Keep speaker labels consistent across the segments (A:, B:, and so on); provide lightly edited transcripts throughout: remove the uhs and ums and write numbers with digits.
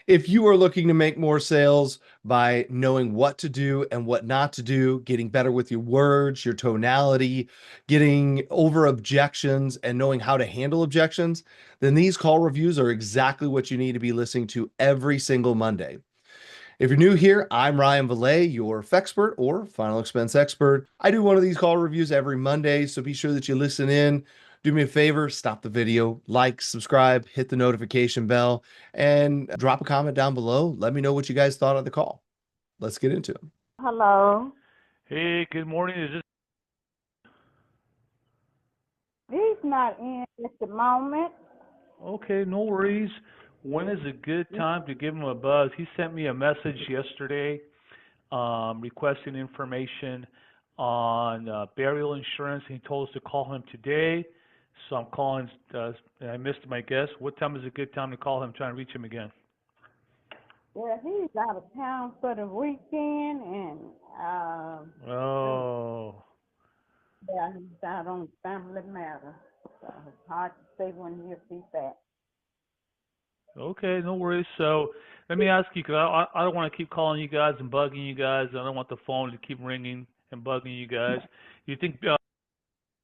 A: If you are looking to make more sales by knowing what to do and what not to do, getting better with your words, your tonality, getting over objections, and knowing how to handle objections, then these call reviews are exactly what you need to be listening to every single Monday. If you're new here, I'm Ryan Valet, your Fexpert or Final Expense Expert. I do one of these call reviews every Monday, so be sure that you listen in. Do me a favor, stop the video, like, subscribe, hit the notification bell, and drop a comment down below. Let me know what you guys thought of the call. Let's get into it.
B: Hello.
C: Hey, good morning. Is this
B: He's not in at the moment.
C: okay? No worries. When is a good time to give him a buzz? He sent me a message yesterday, requesting information on burial insurance. He told us to call him today, so I'm calling. I missed my guess. What time is a good time to call him? Trying to reach him again.
B: Yeah, he's out of town for the weekend, and
C: Oh,
B: yeah, he's out on family matter. So it's hard to say when he'll be back.
C: okay, no worries. So let me ask you, because I don't want to keep calling you guys and bugging you guys. I don't want the phone to keep ringing and bugging you guys. You think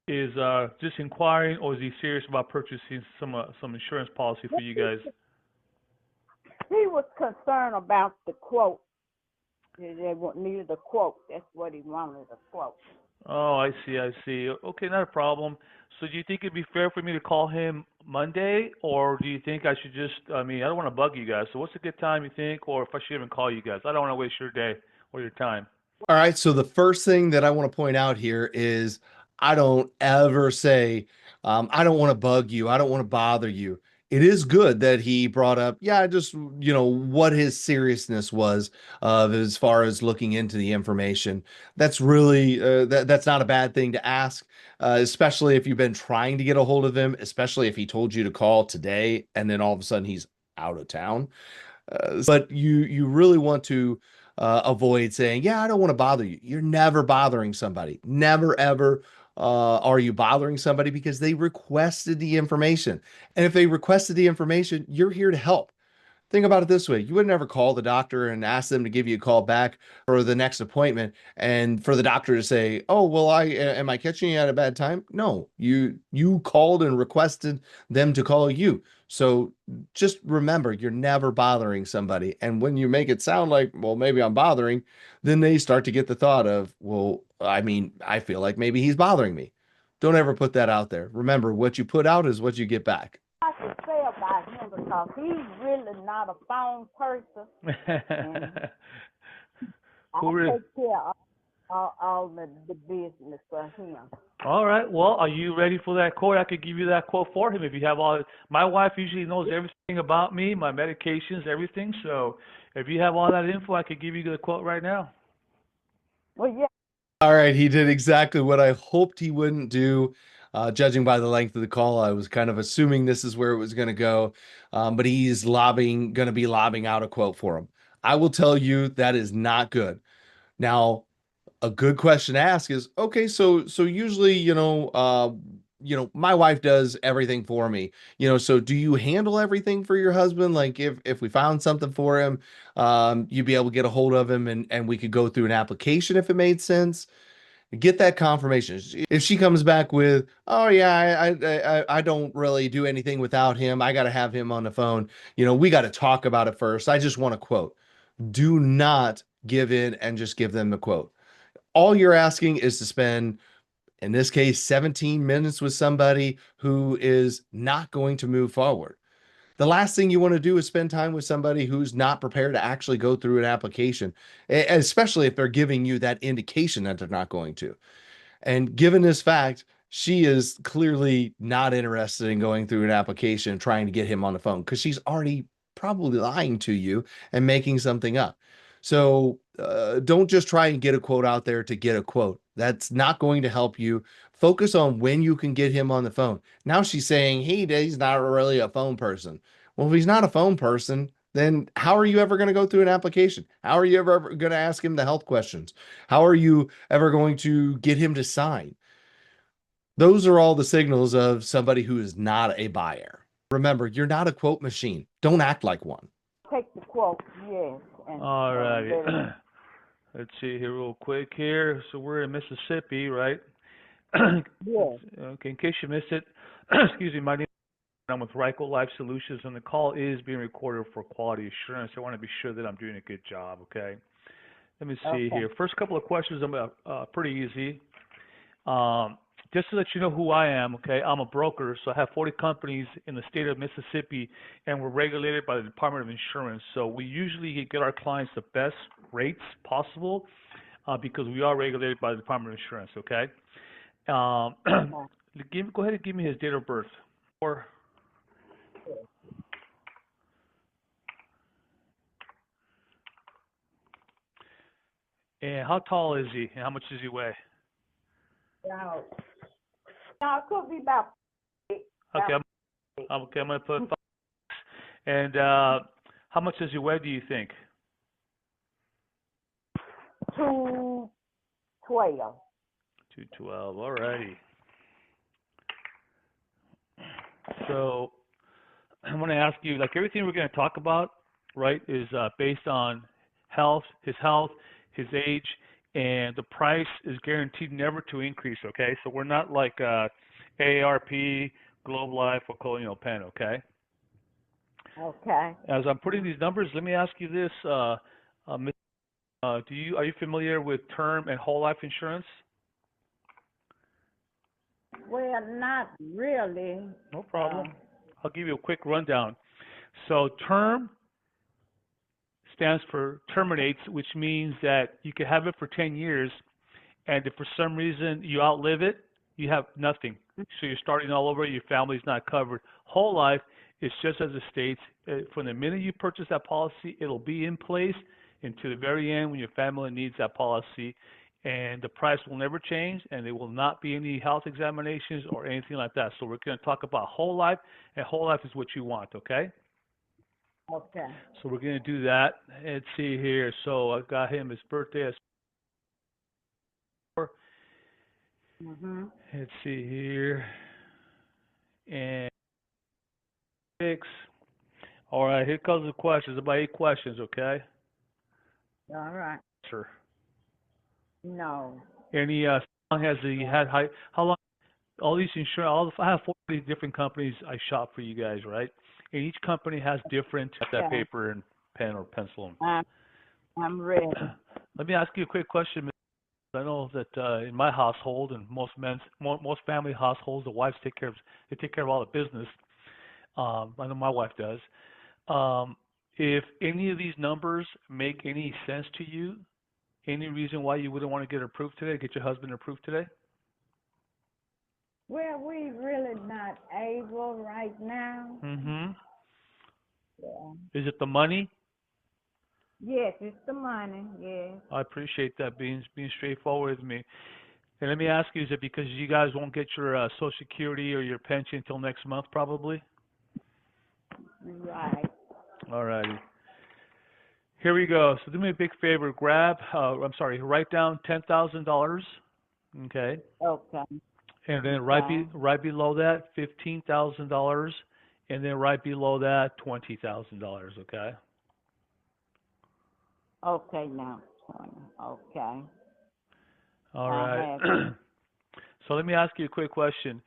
C: is just inquiring, or is he serious about purchasing some insurance policy for you guys?
B: He was concerned about the quote. Needed a quote. That's what he wanted, a quote.
C: Oh, I see, I see. Okay, not a problem. So do you think it'd be fair for me to call him Monday, or do you think I should just, I mean, I don't want to bug you guys. So what's a good time you think, or if I should even call you guys? I don't want to waste your day or your time.
A: All right, so the first thing that I want to point out here is I don't ever say, I don't want to bug you. I don't want to bother you. It is good that he brought up, yeah, just, what his seriousness was as far as looking into the information. That's really, that's not a bad thing to ask, especially if you've been trying to get a hold of him, especially if he told you to call today and then all of a sudden he's out of town. But you really want to avoid saying, "Yeah, I don't want to bother you." You're never bothering somebody. Never ever are you bothering somebody because they requested the information. And if they requested the information, you're here to help. Think about it this way. You would never call the doctor and ask them to give you a call back for the next appointment and for the doctor to say, "Oh, well, am I catching you at a bad time?" No, you called and requested them to call you. So just remember, you're never bothering somebody. And when you make it sound like, "Well, maybe I'm bothering," then they start to get the thought of, "Well, I mean, I feel like maybe he's bothering me." Don't ever put that out there. Remember, what you put out is what you get back.
B: I could say about him because he's really not a phone person, and I
C: Who re-
B: take care of all the business for him.
C: All right. Well, are you ready for that quote? I could give you that quote for him if you have all. My wife usually knows everything about me, my medications, everything. So if you have all that info, I could give you the quote right now.
B: Well, yeah.
A: All right, he did exactly what I hoped he wouldn't do. Judging by the length of the call, I was kind of assuming this is where it was going to go, but he's going to be lobbing out a quote for him. I will tell you that is not good. Now, a good question to ask is, okay, so usually, my wife does everything for me. So do you handle everything for your husband? Like if we found something for him, you'd be able to get a hold of him and we could go through an application if it made sense. Get that confirmation. If she comes back with, "Oh yeah, I don't really do anything without him. I got to have him on the phone. We got to talk about it first. I just want a quote." Do not give in and just give them the quote. All you're asking is to spend, in this case, 17 minutes with somebody who is not going to move forward. The last thing you want to do is spend time with somebody who's not prepared to actually go through an application, especially if they're giving you that indication that they're not going to. And given this fact, she is clearly not interested in going through an application and trying to get him on the phone because she's already probably lying to you and making something up. So don't just try and get a quote out there to get a quote. That's not going to help you. Focus on when you can get him on the phone. Now she's saying, he's not really a phone person. Well, if he's not a phone person, then how are you ever going to go through an application? How are you ever going to ask him the health questions? How are you ever going to get him to sign? Those are all the signals of somebody who is not a buyer. Remember, you're not a quote machine. Don't act like one.
B: take the quote, yes. And,
C: All righty.
B: let it-
C: Let's see here real quick here. So we're in Mississippi, right?
B: yes.
C: Okay, in case you missed it, excuse me, my name I'm with Ryco Life Solutions, and the call is being recorded for quality assurance. I want to be sure that I'm doing a good job, okay? Let me see
B: Okay.
C: here. First couple of questions are pretty easy. Just to let you know who I am, okay, I'm a broker, so I have 40 companies in the state of Mississippi, and we're regulated by the Department of Insurance. So we usually get our clients the best rates possible because we are regulated by the Department of Insurance, okay? Go ahead and give me his date of birth. Or and how tall is he? And how much does he weigh?
B: Now, it could be about
C: Okay, I'm gonna put 5. And how much does he weigh? Do you think?
B: 212.
C: 212. All righty. So I'm gonna ask you, like everything we're gonna talk about, right, is based on his health, his age, and the price is guaranteed never to increase. Okay, so we're not like AARP, Globe Life, or Colonial Penn. Okay.
B: Okay.
C: As I'm putting these numbers, let me ask you this, Ms. Are you familiar with term and whole life insurance?
B: Well, not really.
C: No problem. I'll give you a quick rundown. So term stands for terminates, which means that you can have it for 10 years, and if for some reason you outlive it, you have nothing. So you're starting all over, your family's not covered. Whole life is just as it states, from the minute you purchase that policy, it'll be in place until the very end when your family needs that policy, and the price will never change, and there will not be any health examinations or anything like that. So we're going to talk about whole life, and whole life is what you want, okay?
B: Okay.
C: So we're going to do that. Let's see here. So I got him his birthday as 4. Let's see here. And 6. All right, here comes the questions. About 8 questions, okay?
B: All right.
C: Sure.
B: No.
C: Any how long has he had how long all these insurance I have 40 different companies I shop for you guys, right? And each company has different that paper and pen or pencil.
B: I'm ready.
C: Let me ask you a quick question. I know that in my household and most family households, the wives take care of all the business. I know my wife does. If any of these numbers make any sense to you, any reason why you wouldn't want to get approved today, get your husband approved today?
B: Well, we really not able right now.
C: Mm-hmm.
B: Yeah.
C: Is it the money?
B: Yes, it's the money. Yes.
C: I appreciate that being straightforward with me. And let me ask you, is it because you guys won't get your Social Security or your pension until next month, probably?
B: Right.
C: All righty. Here we go. So do me a big favor. Write down $10,000. Okay.
B: Okay.
C: And then right below that, $15,000, and then right below that, $20,000. Okay.
B: Okay, now 20. Okay.
C: All right. So let me ask you a quick question.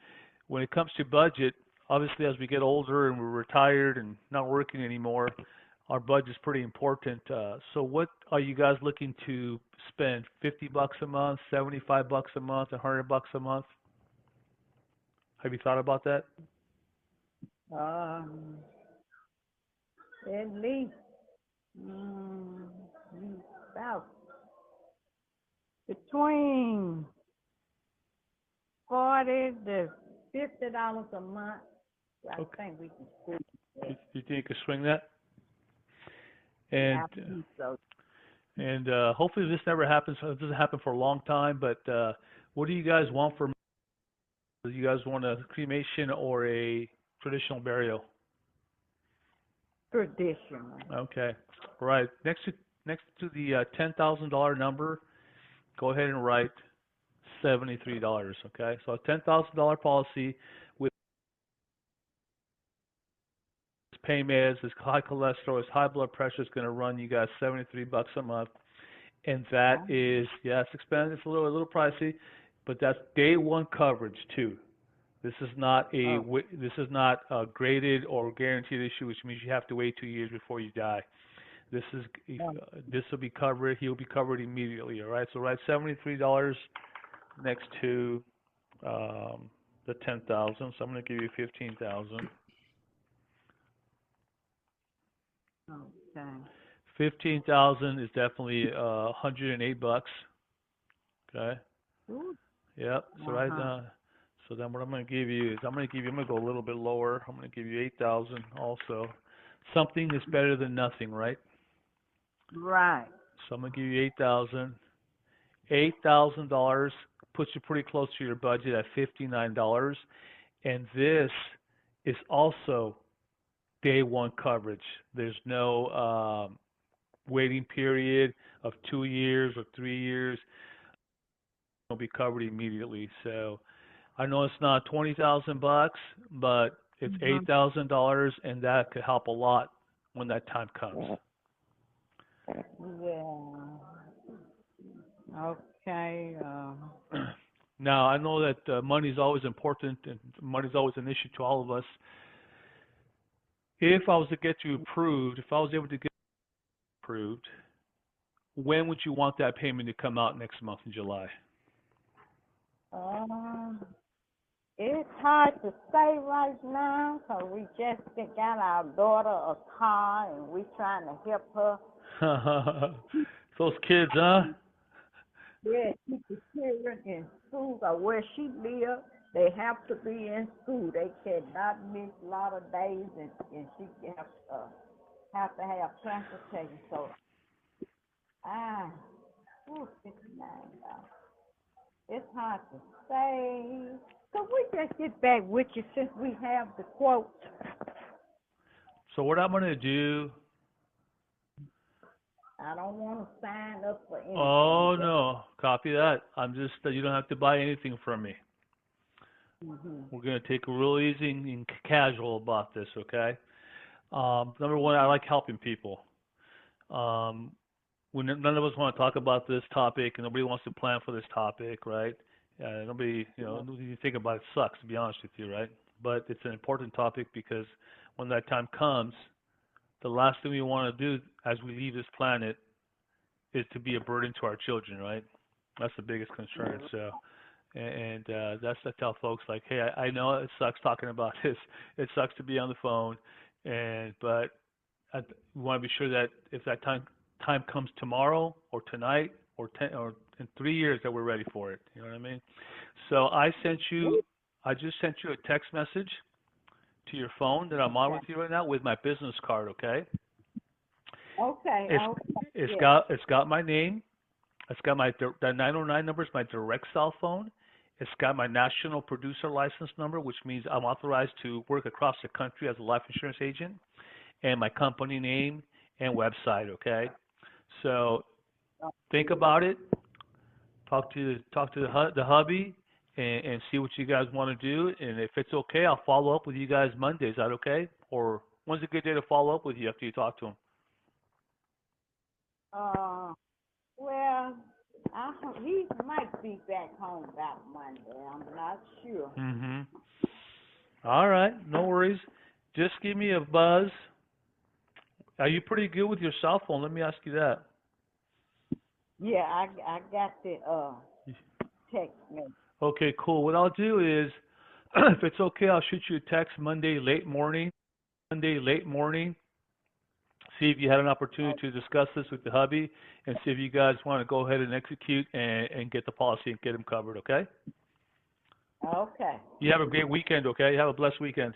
C: When it comes to budget, obviously as we get older and we're retired and not working anymore, our budget's pretty important. So what are you guys looking to spend? $50 a month, $75 a month, $100 a month? Have you thought about that?
B: At least about between $40 to $50 a month. I think we can squeeze that.
C: You think you could swing that? And
B: I think so.
C: and hopefully this never happens. It doesn't happen for a long time. But what do you guys want for? Do you guys want a cremation or a traditional burial?
B: Traditional.
C: Okay. All right. Next to the $10,000 number, go ahead and write $73. Okay. So a $10,000 policy with pain meds, his high cholesterol, his high blood pressure is going to run you guys $73 a month, and that is, yeah, it's expensive, it's a little pricey, but that's day one coverage too. This is not a graded or guaranteed issue, which means you have to wait 2 years before you die. This is this will be covered. He'll be covered immediately. All right. So write $73 next to the 10,000. So I'm going to give you 15,000.
B: Okay.
C: 15,000 is definitely $108. Okay.
B: Ooh.
C: Yep. So right now, so then what I'm going to give you is I'm going to go a little bit lower. I'm going to give you 8,000 also. Something is better than nothing, right?
B: Right.
C: So I'm going to give you 8,000. $8,000 puts you pretty close to your budget at $59. And this is also day one coverage. There's no waiting period of 2 years or 3 years. It'll be covered immediately. So I know it's not $20,000, but it's $8,000, and that could help a lot when that time comes.
B: Yeah. Okay.
C: Now I know that money is always important, and money is always an issue to all of us. If I was to get you approved, if I was able to get approved, when would you want that payment to come out next month in July?
B: It's hard to say right now because we just got our daughter a car and we trying to help her.
C: Those kids, huh?
B: Yeah, keep the children in school or where she lives. They have to be in school. They cannot miss a lot of days, and she have to have transportation. So, $59. It's hard to say. So we just get back with you since we have the quote.
C: So what I'm going to do.
B: I don't want to sign up for anything.
C: Oh no, copy that. I'm just you don't have to buy anything from me. We're going to take it real easy and casual about this, okay? Number one, I like helping people. When none of us want to talk about this topic, and nobody wants to plan for this topic, right? Nobody, you think about it sucks, to be honest with you, right? But it's an important topic because when that time comes, the last thing we want to do as we leave this planet is to be a burden to our children, right? That's the biggest concern. So, and that's to tell folks like, hey, I know it sucks talking about this. It sucks to be on the phone, but we want to be sure that if that time comes tomorrow or tonight or in 3 years that we're ready for it. You know what I mean? So I just sent you a text message to your phone that I'm on with you right now with my business card, okay?
B: Okay.
C: It's got my name. It's got the 909 number is my direct cell phone. It's got my national producer license number, which means I'm authorized to work across the country as a life insurance agent, and my company name and website, okay? So think about it. Talk to the hubby and see what you guys want to do. And if it's okay, I'll follow up with you guys Monday. Is that okay? Or when's a good day to follow up with you after you talk to him?
B: Well, he might be back home about Monday. I'm not sure.
C: All right, no worries. Just give me a buzz. Are you pretty good with your cell phone? Let me ask you that.
B: Yeah, I got the text message.
C: Okay, cool. What I'll do is, if it's okay, I'll shoot you a text Monday late morning. See if you had an opportunity to discuss this with the hubby, and see if you guys want to go ahead and execute and get the policy and get them covered. Okay.
B: Okay.
C: You have a great weekend. Okay. You have a blessed weekend.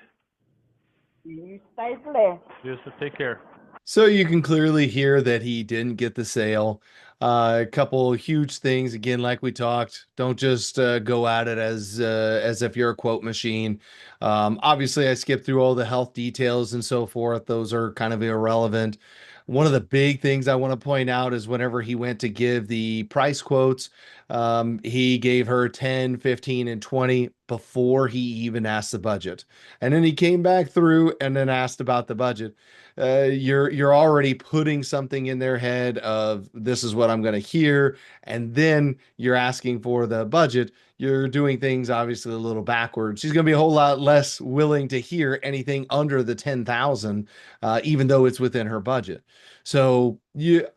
B: You stay blessed.
C: Just take care.
A: So you can clearly hear that he didn't get the sale. A couple huge things again, like we talked. Don't just go at it as if you're a quote machine. Obviously, I skipped through all the health details and so forth. Those are kind of irrelevant. One of the big things I want to point out is whenever he went to give the price quotes, he gave her 10, 15, and 20. before he even asked the budget. And then he came back through and then asked about the budget. You're already putting something in their head of this is what I'm going to hear, and then you're asking for the budget. You're doing things obviously a little backwards. She's going to be a whole lot less willing to hear anything under the 10,000, even though it's within her budget. So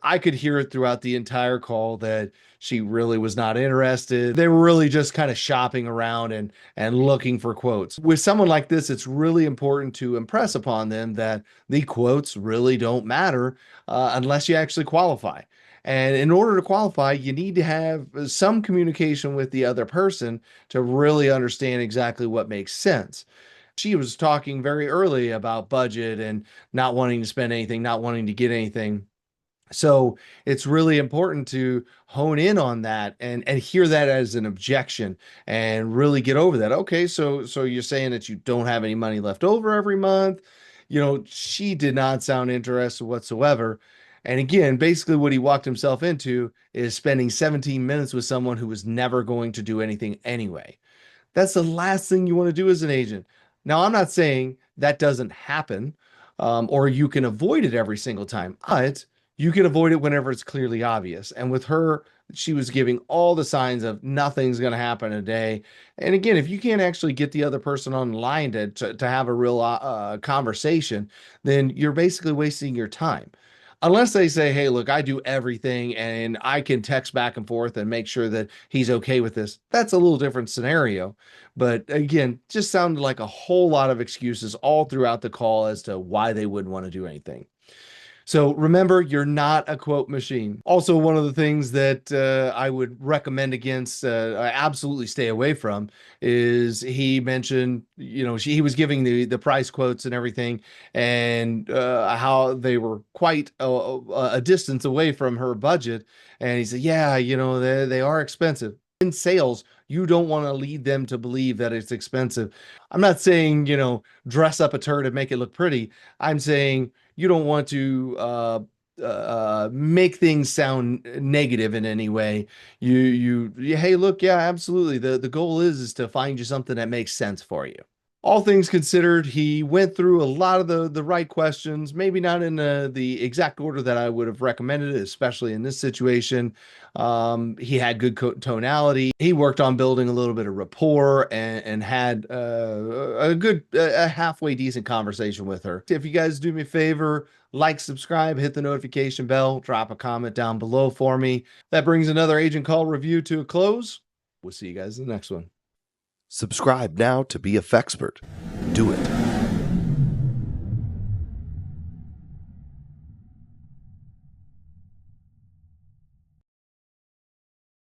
A: I could hear it throughout the entire call that she really was not interested. They were really just kind of shopping around and looking for quotes. With someone like this, it's really important to impress upon them that the quotes really don't matter unless you actually qualify. And in order to qualify, you need to have some communication with the other person to really understand exactly what makes sense. She was talking very early about budget and not wanting to spend anything, not wanting to get anything. So it's really important to hone in on that and hear that as an objection and really get over that. Okay, so you're saying that you don't have any money left over every month. She did not sound interested whatsoever. And again, basically what he walked himself into is spending 17 minutes with someone who was never going to do anything anyway. That's the last thing you want to do as an agent. Now, I'm not saying that doesn't happen, or you can avoid it every single time, but you can avoid it whenever it's clearly obvious. And with her, she was giving all the signs of nothing's going to happen today. And again, if you can't actually get the other person online to have a real conversation, then you're basically wasting your time. Unless they say, hey, look, I do everything and I can text back and forth and make sure that he's okay with this. That's a little different scenario. But again, just sounded like a whole lot of excuses all throughout the call as to why they wouldn't want to do anything. So remember, you're not a quote machine. Also, one of the things that I would recommend against, I absolutely stay away from, is he mentioned, he was giving the price quotes and everything, and how they were quite a distance away from her budget. And he said, yeah, they are expensive. In sales, you don't want to lead them to believe that it's expensive. I'm not saying, dress up a turd and make it look pretty. I'm saying you don't want to make things sound negative in any way. Hey, look, yeah, absolutely. The goal is to find you something that makes sense for you. All things considered, he went through a lot of the right questions, maybe not in the exact order that I would have recommended, especially in this situation. He had good tonality. He worked on building a little bit of rapport and had a halfway decent conversation with her. If you guys do me a favor, like, subscribe, hit the notification bell, drop a comment down below for me. That brings another Agent Call review to a close. We'll see you guys in the next one.
D: Subscribe now to be a Fexpert. Do it.